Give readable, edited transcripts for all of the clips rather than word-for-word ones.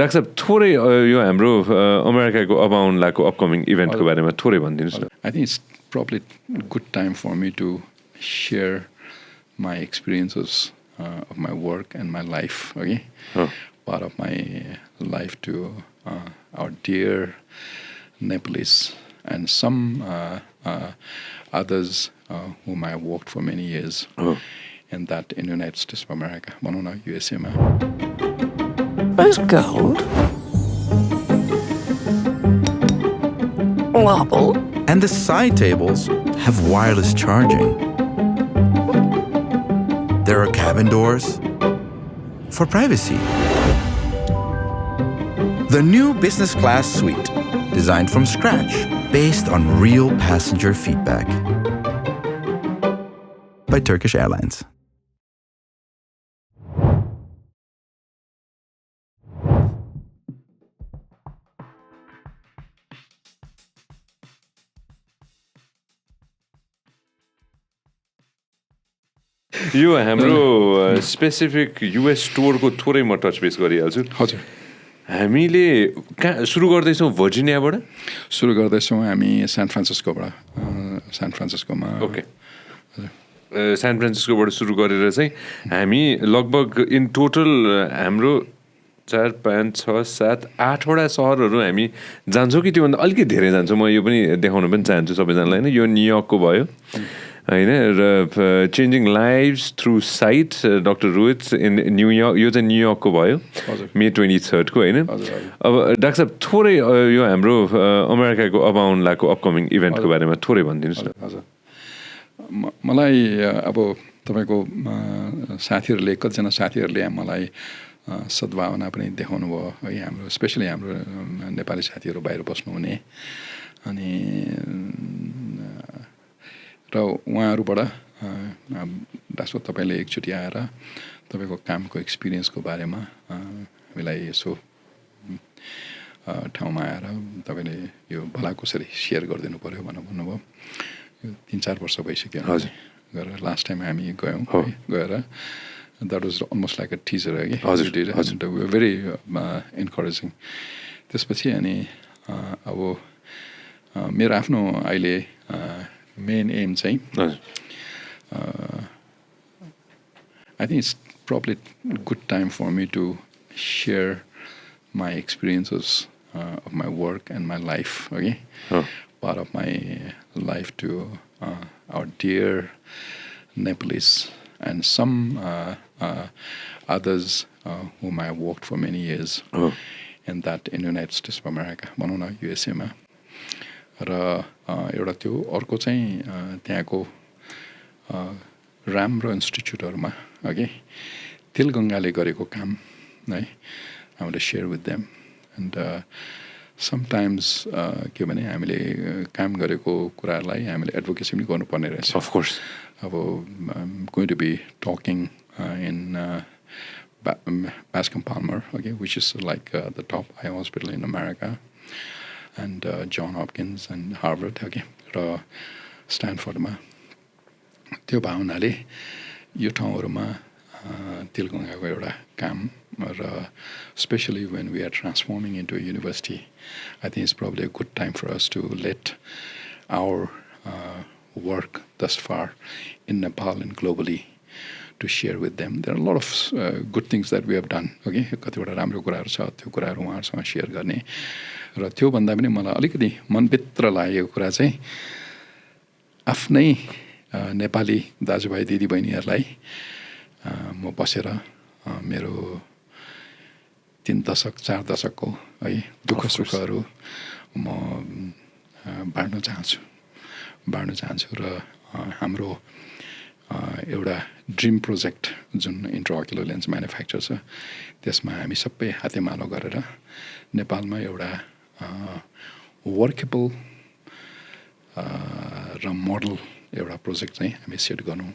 Doctor साहब थोरै यो हाम्रो अमेरिकाको अब आउन लागेको अपकमिङ इभेन्टको बारेमा थोरै भनिदिनुहोस् न. I think it's probably a good time for me to share my experiences of my work and my life, okay? Part of my life to our dear Nepalese and some others whom I worked for many years in the United States of America, Manona, USA. Rose gold. Marble. And the side tables have wireless charging. There are cabin doors for privacy. The new business class suite, designed from scratch, based on real passenger feedback. By Turkish Airlines. यो हाम्रो specific US स्टोरको थोरै म touch base गरिहाल्छु. हजुर. हामीले कहाँ सुरु गर्दैछौँ? भर्जिनियाबाट सुरु गर्दैछौँ हामी सान फ्रान्सिस्कोबाट. सान फ्रान्सिस्कोमा. ओके. सान फ्रान्सिस्कोबाट सुरु गरेर चाहिँ हामी लगभग इन टोटल हाम्रो 4, 5, 6, 7, 8वटा सहरहरू हामी जान्छौँ कि त्योभन्दा अलिकति धेरै जान्छौँ. म यो पनि देखाउन पनि चाहन्छु सबैजनालाई. होइन, यो न्युयोर्कको भयो होइन, र changing lives through site doctor Rohit in New York. यो चाहिँ न्युयोर्कको भयो मे 23 को. होइन. अब डाक्टर साहब थोरै यो हाम्रो अमेरिकाको अब आउन लागेको अपकमिङ इभेन्टको बारेमा थोरै भनिदिनुहोस् न. हजुर. मलाई अब तपाईँको साथीहरूले कतिजना साथीहरूले मलाई सद्भावना पनि देखाउनु भयो है. हाम्रो स्पेसली हाम्रो नेपाली साथीहरू बाहिर बस्नुहुने अनि र उहाँहरूबाट डाक्टर तपाईँले एकचोटि आएर तपाईँको कामको एक्सपिरियन्सको बारेमा हामीलाई यसो ठाउँमा आएर तपाईँले यो भला कसरी सेयर गरिदिनु पऱ्यो भनेर भन्नुभयो. यो 3-4 वर्ष भइसक्यो. हजुर. गएर लास्ट टाइम हामी गयौँ. गएर that was almost like a teacher कि. हजुर. Very encouraging. त्यसपछि अनि अब मेरो आफ्नो अहिले मेन एम चाहिँ I think it's probably a good time for me to share my experiences of my work and my life, okay? Part of my life to our dear Nepalese and some others whom I worked for many years in the United States of America, Manona, USA. र एउटा त्यो अर्को चाहिँ त्यहाँको राम्रो इन्स्टिट्युटहरूमा अघि तिलगङ्गाले गरेको काम है. I want to share with them. And sometimes के भने हामीले काम गरेको कुराहरूलाई हामीले एडभोकेसी पनि गर्नुपर्ने रहेछ. Of course. अब I'm going to be talking in Bascom Palmer, okay, which is like the top eye hospital in America. And John Hopkins and Harvard, okay, र स्ट्यानफोर्डमा. त्यो भावनाले यो ठाउँहरूमा तिलगङ्गाको एउटा काम र specially when we are transforming into a university, I think it's probably a good time for us to let our work thus far in Nepal and globally to share with them. There are a lot of good things that we have done, okay. कतिवटा राम्रो कुराहरू छ, त्यो कुराहरू उहाँहरूसँग share गर्ने. र त्यो भन्दा पनि मलाई अलिकति मनभित्र लागेको कुरा चाहिँ आफ्नै नेपाली दाजुभाइ दिदीबहिनीहरूलाई म बसेर मेरो 3 दशक 4 दशकको है दुःख सुखहरू म बाँड्न चाहन्छु र हाम्रो एउटा ड्रिम प्रोजेक्ट जुन इन्ट्राओक्युलर लेन्स म्यानुफ्याक्चर छ त्यसमा हामी सबै हातेमालो गरेर नेपालमा एउटा वर्केबल र मोडल एउटा प्रोजेक्ट चाहिँ हामी सेट गर्नु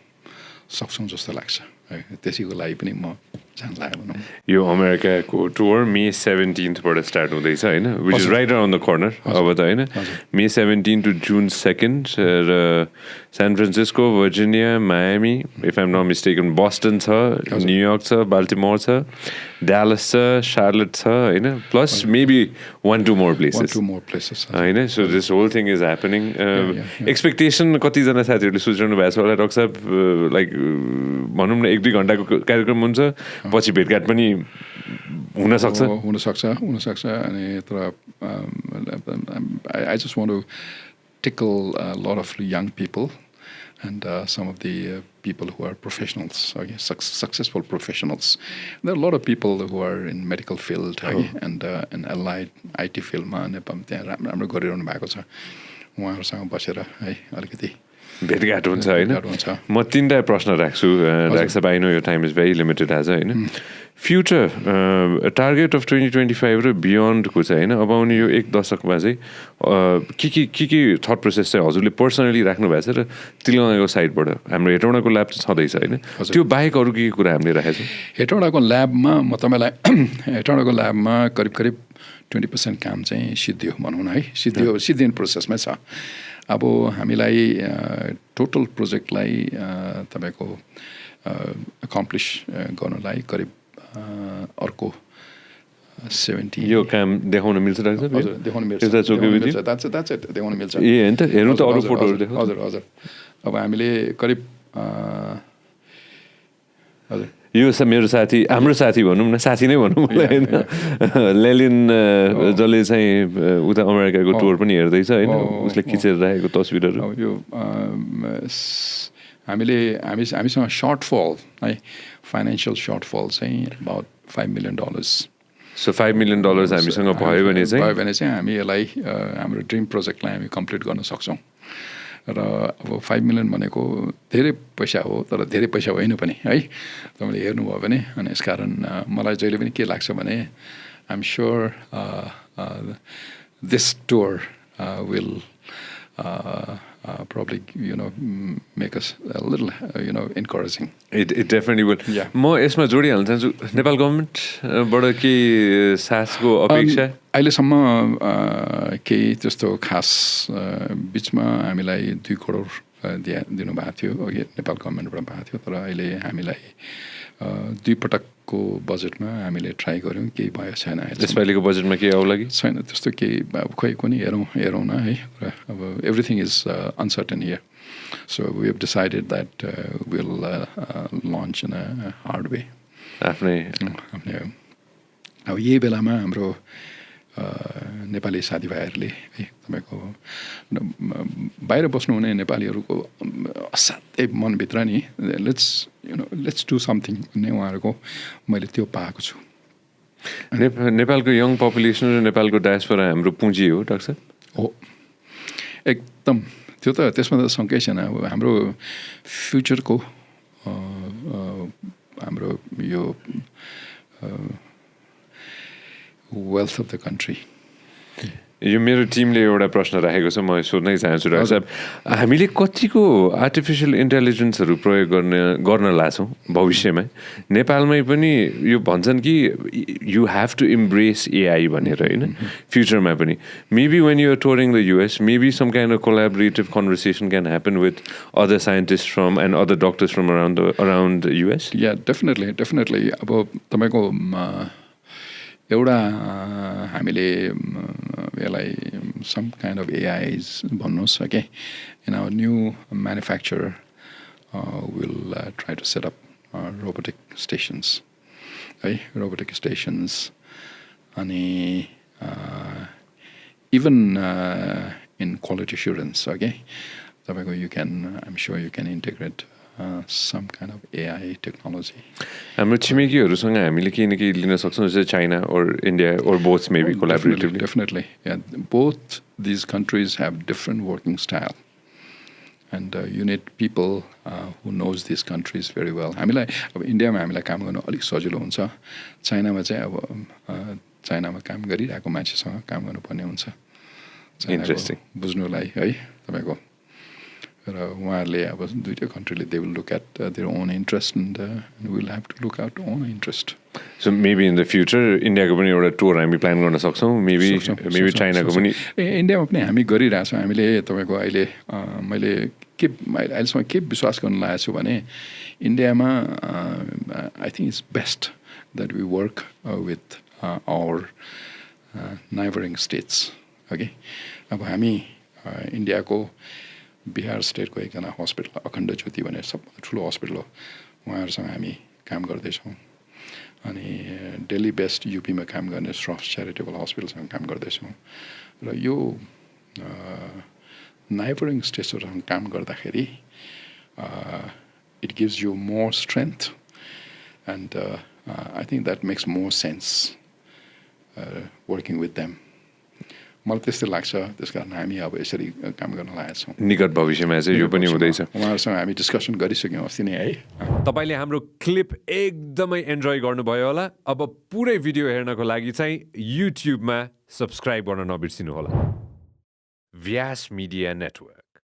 सक्छौँ जस्तो लाग्छ है. त्यसैको लागि पनि म जान लाग्यो भनौँ यो अमेरिकाको टुर मे 17बाट स्टार्ट हुँदैछ होइन which is right around the corner अब त होइन मे 17 टु जुन 2 र San Francisco Virginia Miami if I'm not mistaken Boston छ न्युयोर्क छ बाल्टिमोर छ ड्यालस छ शार्लेट छ होइन प्लस मेबी 1-2 मोर प्लेसेस होइन so this whole thing is happening expectation कतिजना साथीहरूले सोचिरहनु भएको छ होला डक्टर साहब लाइक भनौँ न 1-2 घन्टाको कार्यक्रम हुन्छ पछि भेटघाट पनि हुनसक्छ अनि तर I just want to tickle a lot of young people and some of the people who are professionals, okay, successful professionals. There are a lot of people who are in medical field and allied IT field मा राम्रो गरिरहनु भएको छ उहाँहरूसँग बसेर है अलिकति भेटघाट हुन्छ होइन म 3टा प्रश्न राख्छु डाक्टर साहब आई नो यो टाइम इज भेरी लिमिटेड आज होइन फ्युचर टार्गेट अफ 2025 र बियोन्डको चाहिँ होइन अब आउने यो 1 दशकमा चाहिँ के थट प्रोसेस चाहिँ हजुरले पर्सनली राख्नु भएको छ र तिलगङ्गाको साइडबाट हाम्रो हेटौँडाको ल्याब चाहिँ छँदैछ होइन त्यो बाहेक अरू के कुरा हामीले राखेको छौँ हेटौँडाको ल्याबमा म तपाईँलाई हेटौँडाको ल्याबमा करिब 20% काम चाहिँ सिद्धियो भनौँ न है सिद्धिने प्रोसेसमै छ अब हामीलाई टोटल प्रोजेक्टलाई तपाईँको अकम्प्लिस गर्नलाई करिब अर्को 70 यो काम देखाउन मिल्छ डाक्टर हजुर देखाउन मिल्छ देखाउन मिल्छ ए हैन त हेर्नु त अरू फोटोहरु देखाउ हजुर अब हामीले करिब हजुर यो मेरो साथी हाम्रो साथी भनौँ न साथी नै भनौँ मलाई हैन लेलिन जसले चाहिँ उता अमेरिकाको टुर पनि हेर्दैछ हैन उसले खिचेर राखेको तस्बिरहरु यो हामीसँग शर्टफल है फाइनान्शियल शर्टफल चाहिँ अबाउट $5 million सो $5 million हामीसँग भयो भने चाहिँ हामी यसलाई हाम्रो ड्रिम प्रोजेक्टलाई हामी कम्प्लिट गर्न सक्छौँ र अब 5 million भनेको धेरै पैसा हो तर धेरै पैसा होइन पनि है तपाईँले हेर्नुभयो भने अनि यसकारण मलाई जहिले पनि के लाग्छ भने I am sure this tour will probably make us a little encouraging. It definitely will. Yeah. म यसमा जोडिहाल्न चाहन्छु नेपाल गभर्मेन्टबाट के साथको अपेक्षा अहिलेसम्म केही त्यस्तो खास बिचमा हामीलाई 2 करोड दिनुभएको थियो अघि नेपाल गभर्मेन्टबाट भएको थियो तर अहिले हामीलाई 2 पटकको बजेटमा हामीले ट्राई गऱ्यौँ केही भयो छैन यसपालिको बजेटमा के आउला कि छैन त्यस्तो केही अब खोइ कुनै हेरौँ न है र अब everything is uncertain here so we have decided that will launch in a hard way आफ्नै अब यही बेलामा हाम्रो नेपाली साथीभाइहरूले है तपाईँको बाहिर बस्नुहुने नेपालीहरूको असाध्यै मनभित्र नि लेट्स डु समथिङ भन्ने उहाँहरूको मैले त्यो पाएको छु नेपालको यङ पपुलेसन र नेपालको डायस्पोरा हाम्रो पुँजी हो डाक्टर साहब हो एकदम त्यो त त्यसमा त शङ्कै छैन अब हाम्रो फ्युचरको हाम्रो यो wealth of the country. यो मेरो टिमले एउटा प्रश्न राखेको छ म सोध्नै चाहन्छु डाक्टर साहब हामीले कतिको आर्टिफिसियल इन्टेलिजेन्सहरू प्रयोग गर्न लाग्छौँ भविष्यमा नेपालमै पनि यो भन्छन् कि you have to embrace AI भनेर होइन फ्युचरमा पनि maybe when you are touring the US maybe some kind of collaborative conversation can happen with other scientist from and other doctors from around US या डेफिनेटली अब तपाईँको एउटा हामीले यसलाई some kind of AIs भन्नुहोस् okay in our new manufacturer will try to set up robotic stations अनि even in quality assurance okay तपाईँको I'm sure you can integrate some kind of AI technology. हाम्रो छिमेकीहरूसँग हामीले केही न केही लिन सक्छौँ जस्तै China or India or both maybe collaboratively. Definitely. Yeah, both these countries have different working style. And you need people who knows these countries very well. हामीलाई अब इन्डियामा हामीलाई काम गर्न अलिक सजिलो हुन्छ चाइनामा चाहिँ अब चाइनामा काम गरिरहेको मान्छेसँग काम गर्नुपर्ने हुन्छ इन्ट्रेस्टिङ बुझ्नुलाई है तपाईँको र उहाँहरूले अब दुईटै कन्ट्रीले they will look at their own interest and will have to look out own interest so maybe in the future इन्डियाको पनि एउटा टुर हामी प्लान गर्न सक्छौँ मेबी चाइनाको पनि इन्डियामा पनि हामी गरिरहेछौँ हामीले तपाईँको अहिले मैले अहिलेसम्म के विश्वास गर्न लागेको छु भने इन्डियामा I think it's best that we work with our neighbouring states okay अब हामी इन्डियाको बिहार स्टेटको एकजना हस्पिटल अखण्ड ज्योति भनेर सबभन्दा ठुलो हस्पिटल हो उहाँहरूसँग हामी काम गर्दैछौँ अनि दिल्ली बेस्ट युपीमा काम गर्ने श्रफ्स च्यारिटेबल हस्पिटलसँग काम गर्दैछौँ र यो नाइबरिङ स्टेट्सहरूसँग काम गर्दाखेरि it gives you more strength and I think that makes more sense working with them मलाई त्यस्तै लाग्छ त्यस कारण हामी अब यसरी काम गर्न लागेका छौँ निकट भविष्यमा चाहिँ यो पनि हुँदैछ उहाँहरूसँग हामी डिस्कसन गरिसक्यौँ अस्ति नै है तपाईँले हाम्रो क्लिप एकदमै इन्जोय गर्नुभयो होला अब पुरै भिडियो हेर्नको लागि चाहिँ युट्युबमा सब्सक्राइब गर्न नबिर्सिनु होला व्यास मिडिया नेटवर्क